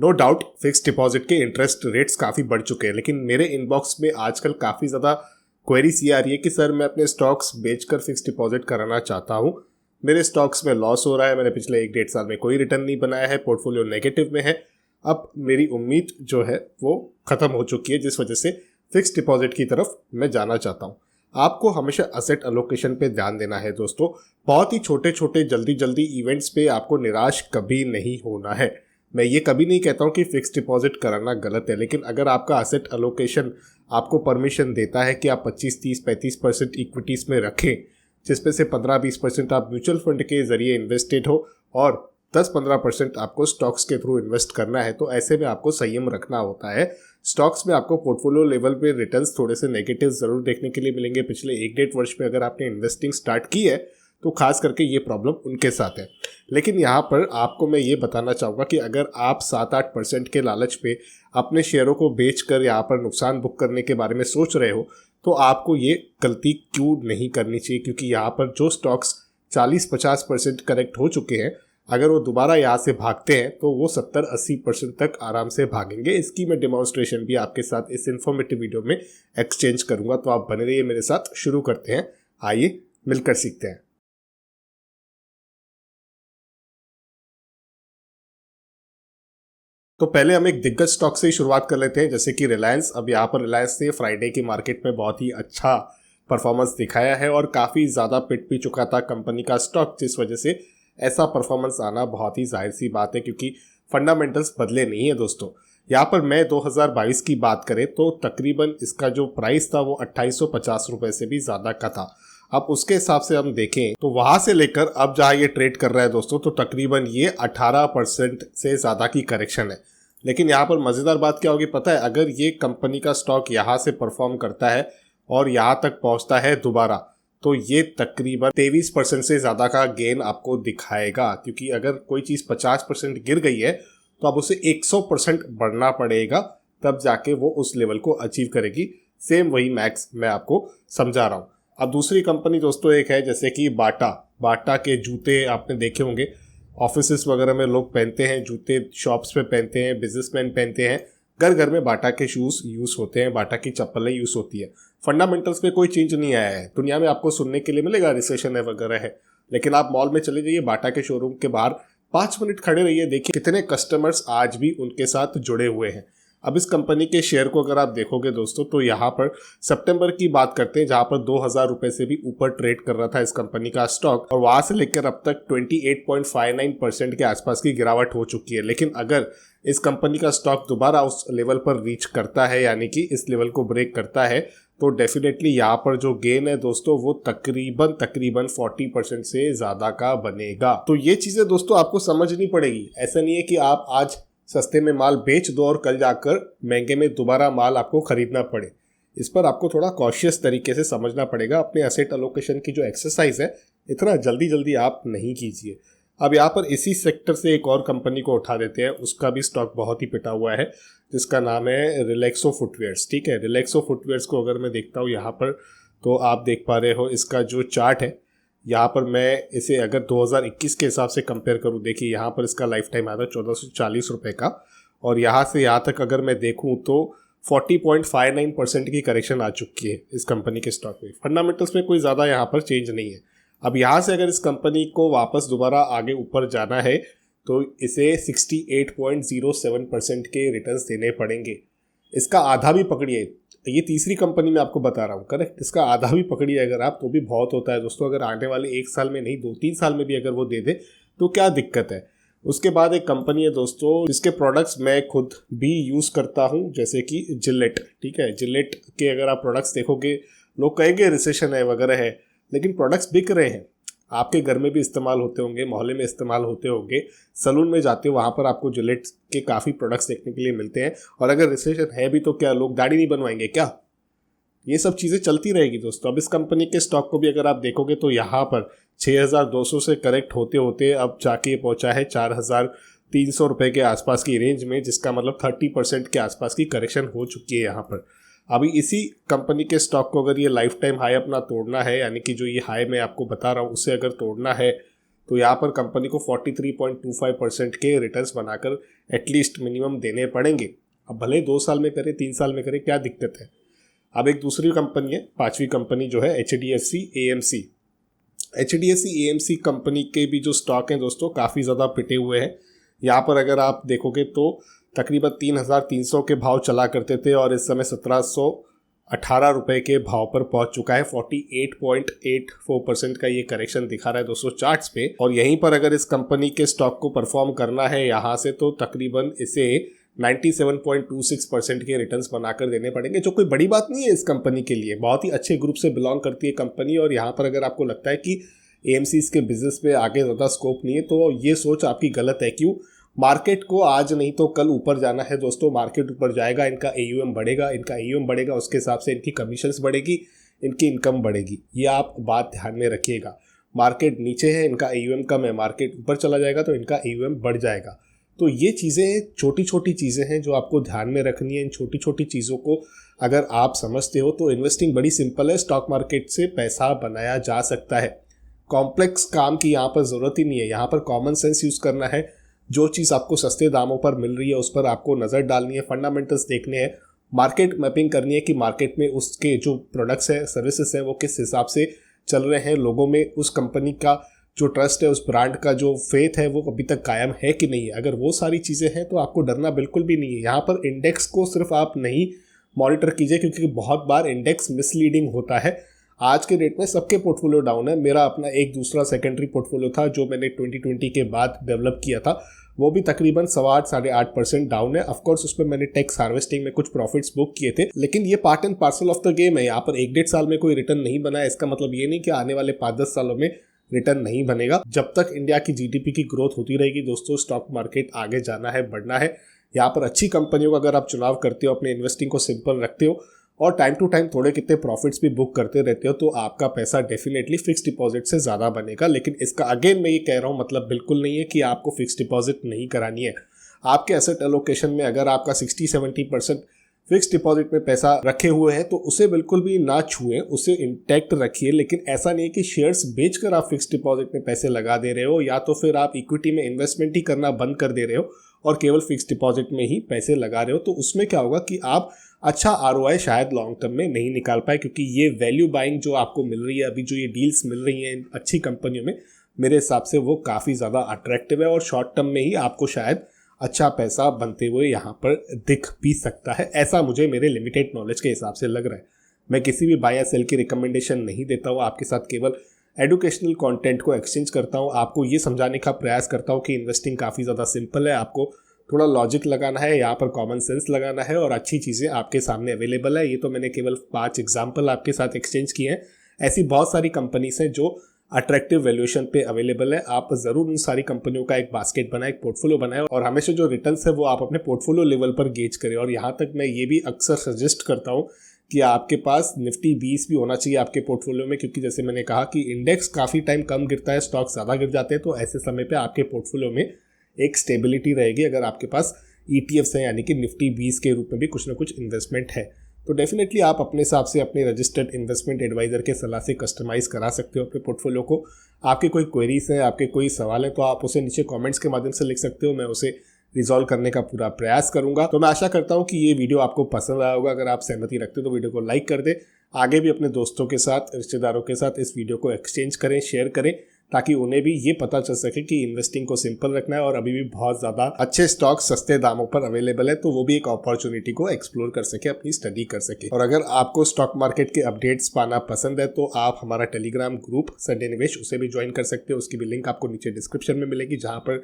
No doubt fix deposit के interest rates काफ़ी बढ़ चुके हैं, लेकिन मेरे इनबॉक्स में आजकल काफ़ी ज़्यादा क्वेरीज ये आ रही है कि सर मैं अपने स्टॉक्स बेचकर फिक्स डिपॉजिट कराना चाहता हूँ, मेरे स्टॉक्स में लॉस हो रहा है, मैंने पिछले 1-1.5 साल में कोई रिटर्न नहीं बनाया है, पोर्टफोलियो नेगेटिव में है, अब मेरी उम्मीद जो है वो ख़त्म हो चुकी है, जिस वजह से फिक्स डिपॉजिट की तरफ मैं जाना चाहता हूँ। आपको हमेशा असेट अलोकेशन पे ध्यान देना है दोस्तों। बहुत ही छोटे छोटे जल्दी जल्दी इवेंट्स पे आपको निराश कभी नहीं होना है। मैं ये कभी नहीं कहता हूँ कि फिक्स डिपॉजिट कराना गलत है, लेकिन अगर आपका असेट अलोकेशन आपको परमिशन देता है कि आप 25-30-35% इक्विटीज़ में रखें, जिसमें से 15-20% आप म्यूचुअल फंड के ज़रिए इन्वेस्टेड हो और 10-15% आपको स्टॉक्स के थ्रू इन्वेस्ट करना है, तो ऐसे में आपको संयम रखना होता है। स्टॉक्स में आपको पोर्टफोलियो लेवल पे रिटर्न्स थोड़े से नेगेटिव ज़रूर देखने के लिए मिलेंगे। पिछले 1-1.5 वर्ष में अगर आपने इन्वेस्टिंग स्टार्ट की है तो खास करके ये प्रॉब्लम उनके साथ है। लेकिन यहाँ पर आपको मैं ये बताना चाहूँगा कि अगर आप 7-8% के लालच पे अपने शेयरों को बेचकर यहाँ पर नुकसान बुक करने के बारे में सोच रहे हो, तो आपको ये गलती क्यों नहीं करनी चाहिए, क्योंकि यहाँ पर जो स्टॉक्स 40-50% करेक्ट हो चुके हैं, अगर वो दोबारा यहाँ से भागते हैं तो वो 70-80% तक आराम से भागेंगे। इसकी मैं डेमोन्स्ट्रेशन भी आपके साथ इस इन्फॉर्मेटिव वीडियो में एक्सचेंज करूँगा, तो आप बने रहिए मेरे साथ। शुरू करते हैं, आइए मिलकर सीखते हैं। तो पहले हम एक दिग्गज स्टॉक से ही शुरुआत कर लेते हैं, जैसे कि रिलायंस। अब यहाँ पर रिलायंस ने फ्राइडे की मार्केट में बहुत ही अच्छा परफॉर्मेंस दिखाया है और काफ़ी ज़्यादा पिट भी चुका था कंपनी का स्टॉक, जिस वजह से ऐसा परफॉर्मेंस आना बहुत ही जाहिर सी बात है, क्योंकि फंडामेंटल्स बदले नहीं है दोस्तों। यहाँ पर मैं 2022 की बात करें तो तकरीबन इसका जो प्राइस था वो 2850 रुपये से भी ज़्यादा का था। अब उसके हिसाब से हम देखें तो वहाँ से लेकर अब जहाँ ये ट्रेड कर रहा है दोस्तों, तो तकरीबन ये 18% से ज़्यादा की करेक्शन है। लेकिन यहाँ पर मज़ेदार बात क्या होगी पता है, अगर ये कंपनी का स्टॉक यहाँ से परफॉर्म करता है और यहाँ तक पहुँचता है दोबारा, तो ये तकरीबन 23% से ज़्यादा का गेन आपको दिखाएगा, क्योंकि अगर कोई चीज़ 50% गिर गई है तो अब उसे 100% बढ़ना पड़ेगा, तब जाके वो उस लेवल को अचीव करेगी। सेम वही मैक्स मैं आपको समझा रहा हूँ। अब दूसरी कंपनी दोस्तों एक है जैसे कि बाटा के जूते आपने देखे होंगे, ऑफिसेस वगैरह में लोग पहनते हैं जूते, शॉप्स पे पहनते हैं, बिजनेसमैन पहनते हैं, घर घर में बाटा के शूज़ यूज़ होते हैं, बाटा की चप्पलें यूज़ होती है। फंडामेंटल्स में कोई चेंज नहीं आया है। दुनिया में आपको सुनने के लिए मिलेगा रिसेशन है वगैरह है, लेकिन आप मॉल में चले जाइए, बाटा के शोरूम के बाहर 5 मिनट खड़े रहिए, देखिए कितने कस्टमर्स आज भी उनके साथ जुड़े हुए हैं। अब इस कंपनी के शेयर को अगर आप देखोगे दोस्तों, तो यहाँ पर सितंबर की बात करते हैं जहाँ पर 2000 रुपये से भी ऊपर ट्रेड कर रहा था इस कंपनी का स्टॉक, और वहाँ से लेकर अब तक 28.59% के आसपास की गिरावट हो चुकी है। लेकिन अगर इस कंपनी का स्टॉक दोबारा उस लेवल पर रीच करता है, यानी कि इस लेवल को ब्रेक करता है, तो डेफिनेटली यहाँ पर जो गेन है दोस्तों वो तकरीबन 40% से ज़्यादा का बनेगा। तो ये चीज़ें दोस्तों आपको समझनी पड़ेगी। ऐसा नहीं है कि आप आज सस्ते में माल बेच दो और कल जाकर महंगे में दोबारा माल आपको खरीदना पड़े। इस पर आपको थोड़ा कॉशियस तरीके से समझना पड़ेगा। अपने एसेट अलोकेशन की जो एक्सरसाइज है, इतना जल्दी आप नहीं कीजिए। अब यहाँ पर इसी सेक्टर से एक और कंपनी को उठा देते हैं, उसका भी स्टॉक बहुत ही पिटा हुआ है, जिसका नाम है रिलैक्सो फुटवेयर्स। ठीक है, रिलैक्सो फुटवेयर्स को अगर मैं देखता हूँ यहाँ पर, तो आप देख पा रहे हो इसका जो चार्ट है, यहाँ पर मैं इसे अगर 2021 के हिसाब से कंपेयर करूँ, देखिए यहाँ पर इसका लाइफ टाइम आया था 1440 रुपये का, और यहाँ से यहाँ तक अगर मैं देखूँ तो 40.59% की करेक्शन आ चुकी है इस कंपनी के स्टॉक में। फंडामेंटल्स में कोई ज़्यादा यहाँ पर चेंज नहीं है। अब यहाँ से अगर इस कंपनी को वापस दोबारा आगे ऊपर जाना है तो इसे 68.07% के रिटर्न्स देने पड़ेंगे। इसका आधा भी पकड़िए, ये तीसरी कंपनी में आपको बता रहा हूँ, करेक्ट, इसका आधा भी पकड़िए अगर आप, तो भी बहुत होता है दोस्तों। अगर आने वाले 1 साल में नहीं 2-3 साल में भी अगर वो दे दे तो क्या दिक्कत है। उसके बाद एक कंपनी है दोस्तों जिसके प्रोडक्ट्स मैं खुद भी यूज़ करता हूँ, जैसे कि जिलेट। ठीक है, जिलेट के अगर आप प्रोडक्ट्स देखोगे, लोग कहेंगे रिसेशन है वगैरह है, लेकिन प्रोडक्ट्स बिक रहे हैं। आपके घर में भी इस्तेमाल होते होंगे, मोहल्ले में इस्तेमाल होते होंगे, सलून में जाते हो वहाँ पर आपको जिलेट के काफ़ी प्रोडक्ट्स देखने के लिए मिलते हैं। और अगर रिसेशन है भी तो क्या लोग दाढ़ी नहीं बनवाएंगे क्या? ये सब चीज़ें चलती रहेगी दोस्तों। अब इस कंपनी के स्टॉक को भी अगर आप देखोगे तो यहाँ पर 6200 से करेक्ट होते होते अब जाके पहुँचा है 4300 रुपये के आसपास की रेंज में, जिसका मतलब 30% के आसपास की करेक्शन हो चुकी है यहाँ पर। अभी इसी कंपनी के स्टॉक को अगर ये लाइफ टाइम हाई अपना तोड़ना है, यानी कि जो ये हाई मैं आपको बता रहा हूँ उसे अगर तोड़ना है, तो यहाँ पर कंपनी को 43.25% के रिटर्न्स बनाकर एटलीस्ट मिनिमम देने पड़ेंगे। अब भले 2 साल में करे, 3 साल में करे, क्या दिक्कत है। अब एक दूसरी कंपनी है, 5वीं कंपनी जो है HDFC AMC। HDFC AMC company के भी जो स्टॉक हैं दोस्तों काफ़ी ज़्यादा पिटे हुए हैं। यहाँ पर अगर आप देखोगे तो तकरीबन 3,300 के भाव चला करते थे और इस समय 1,718 रुपये के भाव पर पहुंच चुका है। 48.84% का ये करेक्शन दिखा रहा है दोस्तों चार्ट्स पे। और यहीं पर अगर इस कंपनी के स्टॉक को परफॉर्म करना है यहाँ से, तो तकरीबन इसे 97.26% के रिटर्न्स बनाकर देने पड़ेंगे, जो कोई बड़ी बात नहीं है इस कंपनी के लिए। बहुत ही अच्छे ग्रुप से बिलोंग करती है कंपनी। और यहाँ पर अगर आपको लगता है कि AMC के बिजनेस में आगे ज़्यादा स्कोप नहीं है, तो ये सोच आपकी गलत है। क्यों? मार्केट को आज नहीं तो कल ऊपर जाना है दोस्तों। मार्केट ऊपर जाएगा, इनका AUM बढ़ेगा, इनका AUM बढ़ेगा, उसके हिसाब से इनकी कमीशंस बढ़ेगी, इनकी इनकम बढ़ेगी। ये आप बात ध्यान में रखिएगा। मार्केट नीचे है, इनका AUM कम है, मार्केट ऊपर चला जाएगा तो इनका AUM बढ़ जाएगा। तो ये चीज़ें छोटी छोटी चीज़ें हैं जो आपको ध्यान में रखनी है। इन छोटी छोटी चीज़ों को अगर आप समझते हो तो इन्वेस्टिंग बड़ी सिंपल है। स्टॉक मार्केट से पैसा बनाया जा सकता है। कॉम्प्लेक्स काम की यहाँ पर ज़रूरत ही नहीं है। यहाँ पर कॉमन सेंस यूज़ करना है। जो चीज़ आपको सस्ते दामों पर मिल रही है उस पर आपको नज़र डालनी है, फंडामेंटल्स देखने हैं, मार्केट मैपिंग करनी है कि मार्केट में उसके जो प्रोडक्ट्स हैं, सर्विसेज हैं, वो किस हिसाब से चल रहे हैं। लोगों में उस कंपनी का जो ट्रस्ट है, उस ब्रांड का जो फेथ है, वो अभी तक कायम है कि नहीं है। अगर वो सारी चीज़ें हैं तो आपको डरना बिल्कुल भी नहीं है। यहाँ पर इंडेक्स को सिर्फ आप नहीं मॉनिटर कीजिए, क्योंकि बहुत बार इंडेक्स मिसलीडिंग होता है। आज के डेट में सबके पोर्टफोलियो डाउन है। मेरा अपना एक दूसरा सेकेंडरी पोर्टफोलियो था जो मैंने 2020 के बाद डेवलप किया था, वो भी तकरीबन 8.5% डाउन है। ऑफकोर्स उसमें मैंने टैक्स हार्वेस्टिंग में कुछ प्रॉफिट्स बुक किए थे, लेकिन ये part and parcel of the game है। यहाँ पर 1-1.5 साल में कोई रिटर्न नहीं बना है, इसका मतलब ये नहीं कि आने वाले 5-10 सालों में रिटर्न नहीं बनेगा। जब तक इंडिया की GDP की ग्रोथ होती रहेगी दोस्तों, स्टॉक मार्केट आगे जाना है, बढ़ना है। यहाँ पर अच्छी कंपनियों का अगर आप चुनाव करते हो, अपने इन्वेस्टिंग को सिंपल रखते हो और टाइम टू टाइम थोड़े कितने प्रॉफिट्स भी बुक करते रहते हो, तो आपका पैसा डेफिनेटली फिक्स डिपॉजिट से ज़्यादा बनेगा। लेकिन इसका अगेन मैं ये कह रहा हूँ, मतलब बिल्कुल नहीं है कि आपको फिक्स डिपॉजिट नहीं करानी है। आपके एसेट एलोकेशन में अगर आपका 60-70% फिक्स डिपॉजिट में पैसा रखे हुए हैं तो उसे बिल्कुल भी ना छुएं, उसे इंटैक्ट रखिए। लेकिन ऐसा नहीं है कि शेयर्स बेचकर आप फिक्स डिपॉजिट में पैसे लगा दे रहे हो, या तो फिर आप इक्विटी में इन्वेस्टमेंट ही करना बंद कर दे रहे हो और केवल फिक्स डिपॉजिट में ही पैसे लगा रहे हो। तो उसमें क्या होगा कि आप अच्छा ROI शायद लॉन्ग टर्म में नहीं निकाल पाए, क्योंकि ये वैल्यू बाइंग जो आपको मिल रही है अभी, जो ये डील्स मिल रही हैं अच्छी कंपनियों में, मेरे हिसाब से वो काफ़ी ज़्यादा अट्रैक्टिव है और शॉर्ट टर्म में ही आपको शायद अच्छा पैसा बनते हुए यहाँ पर दिख भी सकता है। ऐसा मुझे मेरे लिमिटेड नॉलेज के हिसाब से लग रहा है। मैं किसी भी बाय या सेल की रिकमेंडेशन नहीं देता हूँ, आपके साथ केवल एजुकेशनल कंटेंट को एक्सचेंज करता हूँ। आपको ये समझाने का प्रयास करता हूँ कि इन्वेस्टिंग काफ़ी ज़्यादा सिंपल है। आपको थोड़ा लॉजिक लगाना है, यहाँ पर कॉमन सेंस लगाना है और अच्छी चीज़ें आपके सामने अवेलेबल है। ये तो मैंने केवल 5 एग्जाम्पल आपके साथ एक्सचेंज किए हैं। ऐसी बहुत सारी कंपनीज हैं जो अट्रैक्टिव वैल्यूएशन पे अवेलेबल है। आप ज़रूर उन सारी कंपनियों का एक बास्केट बनाए, एक पोर्टफोलियो बनाए और हमेशा जो रिटर्न्स है वो आप अपने पोर्टफोलियो लेवल पर गेज करें। और यहाँ तक मैं ये भी अक्सर सजेस्ट करता हूँ कि आपके पास निफ्टी 20 भी होना चाहिए आपके पोर्टफोलियो में, क्योंकि जैसे मैंने कहा कि इंडेक्स काफ़ी टाइम कम गिरता है, स्टॉक ज़्यादा गिर जाते हैं। तो ऐसे समय पे आपके पोर्टफोलियो में एक स्टेबिलिटी रहेगी अगर आपके पास ETFs हैं, यानी कि निफ्टी 20 के रूप में भी कुछ ना कुछ इन्वेस्टमेंट है। तो डेफिनेटली आप अपने हिसाब से अपने रजिस्टर्ड इन्वेस्टमेंट एडवाइजर के सलाह से कस्टमाइज़ करा सकते हो अपने पोर्टफोलियो को। आपके कोई क्वेरीज हैं, आपके कोई सवाल हैं, तो आप उसे नीचे कमेंट्स के माध्यम से लिख सकते हो। मैं उसे रिजॉल्व करने का पूरा प्रयास करूंगा। तो मैं आशा करता हूं कि ये वीडियो आपको पसंद आया होगा। अगर आप सहमति रखते हो तो वीडियो को लाइक कर दें। आगे भी अपने दोस्तों के साथ, रिश्तेदारों के साथ इस वीडियो को एक्सचेंज करें, शेयर करें, ताकि उन्हें भी ये पता चल सके कि इन्वेस्टिंग को सिंपल रखना है और अभी भी बहुत ज़्यादा अच्छे स्टॉक सस्ते दामों पर अवेलेबल है, तो वो भी एक अपॉर्चुनिटी को एक्सप्लोर कर सके, अपनी स्टडी कर सके। और अगर आपको स्टॉक मार्केट के अपडेट्स पाना पसंद है तो आप हमारा टेलीग्राम ग्रुप संडे निवेश, उसे भी ज्वाइन कर सकते हो। उसकी भी लिंक आपको नीचे डिस्क्रिप्शन में मिलेगी, जहाँ पर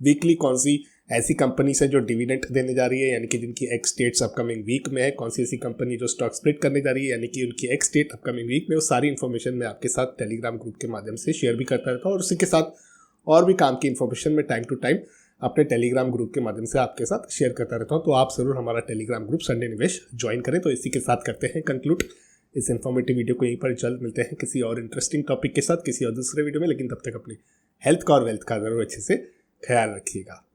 वीकली कौन सी ऐसी कंपनीज है जो डिविडेंड देने जा रही है, यानी कि जिनकी एक्स डेट्स अपकमिंग वीक में है, कौन सी ऐसी कंपनी जो स्टॉक स्प्लिट करने जा रही है, यानी कि उनकी एक्स डेट अपकमिंग वीक में, वो सारी इन्फॉर्मेशन मैं आपके साथ टेलीग्राम ग्रुप के माध्यम से शेयर भी करता रहता हूँ। और उसी के साथ और भी काम की इन्फॉर्मेशन मैं टाइम टू टाइम अपने टेलीग्राम ग्रुप के माध्यम से आपके साथ शेयर करता रहता हूँ। तो आप जरूर हमारा टेलीग्राम ग्रुप संडे निवेश ज्वाइन करें। तो इसी के साथ करते हैं कंक्लूड इस इन्फॉर्मेटिव वीडियो को। यहीं पर जल्द मिलते हैं किसी और इंटरेस्टिंग टॉपिक के साथ, किसी और दूसरे वीडियो में। लेकिन तब तक अपनी हेल्थ का और वेल्थ का जरूर अच्छे से ख्याल रखिएगा।